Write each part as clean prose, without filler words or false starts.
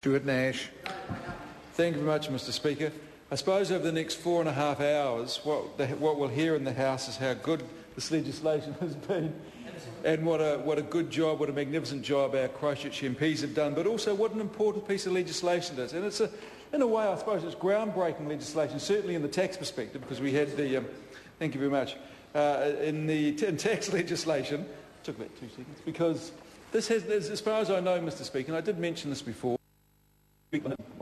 Stuart Nash. Thank you very much, Mr. Speaker. I suppose over the next 4.5 hours, what we'll hear in the House is how good this legislation has been, and what a good job, what a magnificent job our Christchurch MPs have done, but also what an important piece of legislation it is. And it's, in a way, I suppose it's groundbreaking legislation, certainly in the tax perspective, because we had the, thank you very much, in tax legislation, it took about 2 seconds, because this has, as far as I know, Mr. Speaker, and I did mention this before,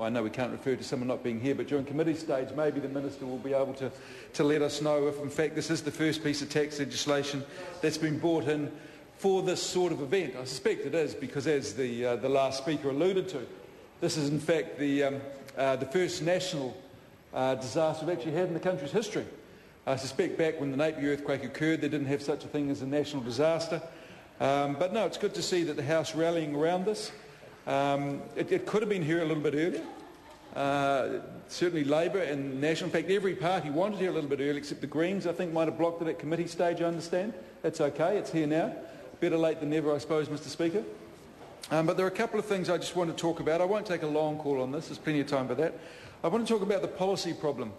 I know we can't refer to someone not being here, but during committee stage maybe the Minister will be able to let us know if in fact this is the first piece of tax legislation that's been brought in for this sort of event. I suspect it is, because as the last speaker alluded to, this is in fact the first national disaster we've actually had in the country's history. I suspect back when the Napier earthquake occurred they didn't have such a thing as a national disaster. But no, it's good to see that the House rallying around this. It could have been here a little bit earlier. Certainly Labor and National, in fact every party wanted here a little bit earlier except the Greens, I think, might have blocked it at committee stage, I understand. That's okay, it's here now. Better late than never, I suppose, Mr. Speaker. But there are a couple of things I just want to talk about. I won't take a long call on this, there's plenty of time for that. I want to talk about the policy problem.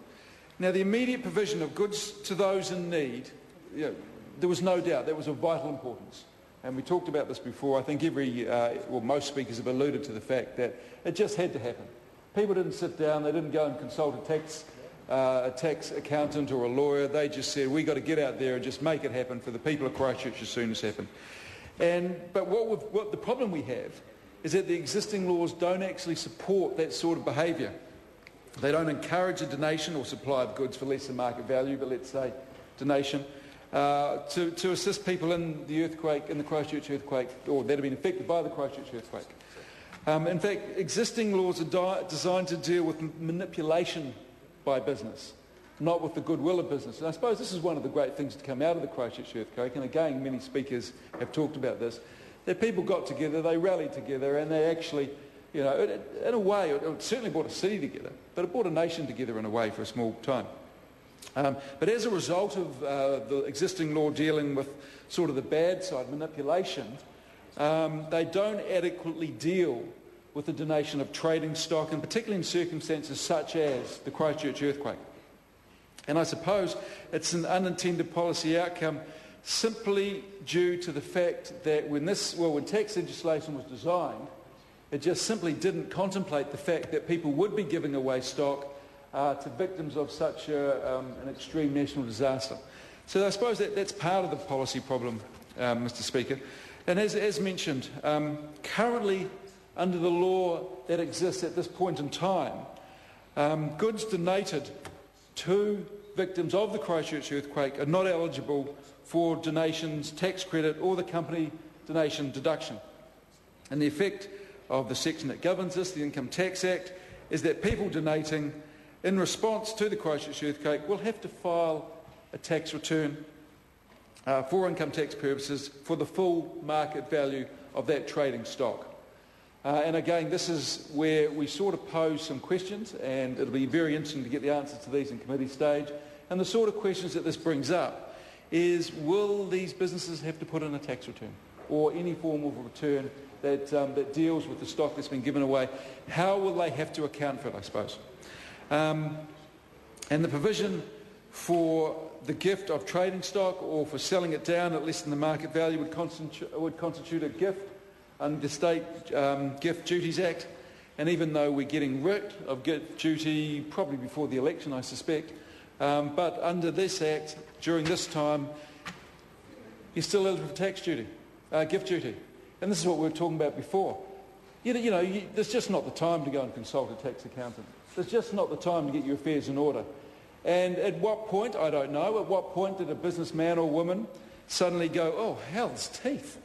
Now, the immediate provision of goods to those in need, there was no doubt that was of vital importance. And we talked about this before. I think most speakers have alluded to the fact that it just had to happen. People didn't sit down, they didn't go and consult a tax accountant or a lawyer. They just said, we've got to get out there and just make it happen for the people of Christchurch as soon as happen. But what the problem we have is that the existing laws don't actually support that sort of behaviour. They don't encourage a donation or supply of goods for less than market value, but let's say donation, to assist people in the earthquake, in the Christchurch earthquake, or that have been affected by the Christchurch earthquake. In fact, existing laws are designed to deal with manipulation by business, not with the goodwill of business. And I suppose this is one of the great things to come out of the Christchurch earthquake, and again, many speakers have talked about this, that people got together, they rallied together, and they actually, in a way, it certainly brought a city together, but it brought a nation together in a way for a small time. But as a result of the existing law dealing with sort of the bad side, manipulation, they don't adequately deal with the donation of trading stock, and particularly in circumstances such as the Christchurch earthquake. And I suppose it's an unintended policy outcome simply due to the fact that when tax legislation was designed, it just simply didn't contemplate the fact that people would be giving away stock to victims of such an extreme national disaster. So I suppose that's part of the policy problem, Mr. Speaker. And as mentioned, currently under the law that exists at this point in time, goods donated to victims of the Christchurch earthquake are not eligible for donations, tax credit or the company donation deduction. And the effect of the section that governs this, the Income Tax Act, is that people donating in response to the Christchurch earthquake will have to file a tax return for income tax purposes for the full market value of that trading stock. And again, this is where we sort of pose some questions, and it'll be very interesting to get the answers to these in committee stage. And the sort of questions that this brings up is, will these businesses have to put in a tax return or any form of return that deals with the stock that's been given away? How will they have to account for it, I suppose? And the provision for the gift of trading stock or for selling it down at less than the market value would constitute a gift under the State Gift Duties Act. And even though we're getting rid of gift duty probably before the election, I suspect, but under this Act, during this time, you're still eligible for tax duty, gift duty. And this is what we were talking about before. There's just not the time to go and consult a tax accountant. There's just not the time to get your affairs in order. And at what point, I don't know, at what point did a businessman or woman suddenly go, oh, hell's teeth,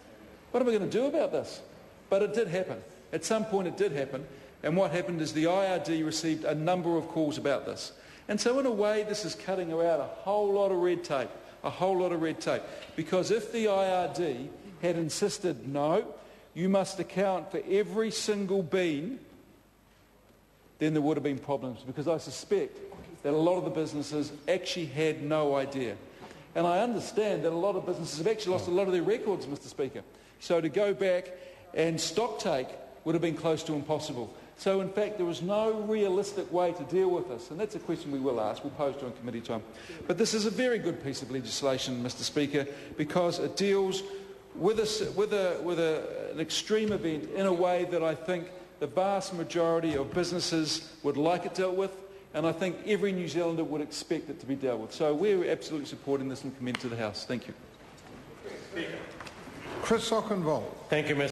what am I going to do about this? But it did happen. At some point it did happen. And what happened is the IRD received a number of calls about this. And so in a way this is cutting out a whole lot of red tape, because if the IRD had insisted, no, you must account for every single bean, then there would have been problems, because I suspect that a lot of the businesses actually had no idea. And I understand that a lot of businesses have actually lost a lot of their records, Mr. Speaker. So to go back and stock take would have been close to impossible. So in fact there is no realistic way to deal with this, and that's a question we will ask, we'll pose during committee time. But this is a very good piece of legislation, Mr Speaker, because it deals with an extreme event in a way that I think the vast majority of businesses would like it dealt with, and I think every New Zealander would expect it to be dealt with. So we're absolutely supporting this and commend to the House. Thank you. Chris Ockenvold. Thank you, Mr.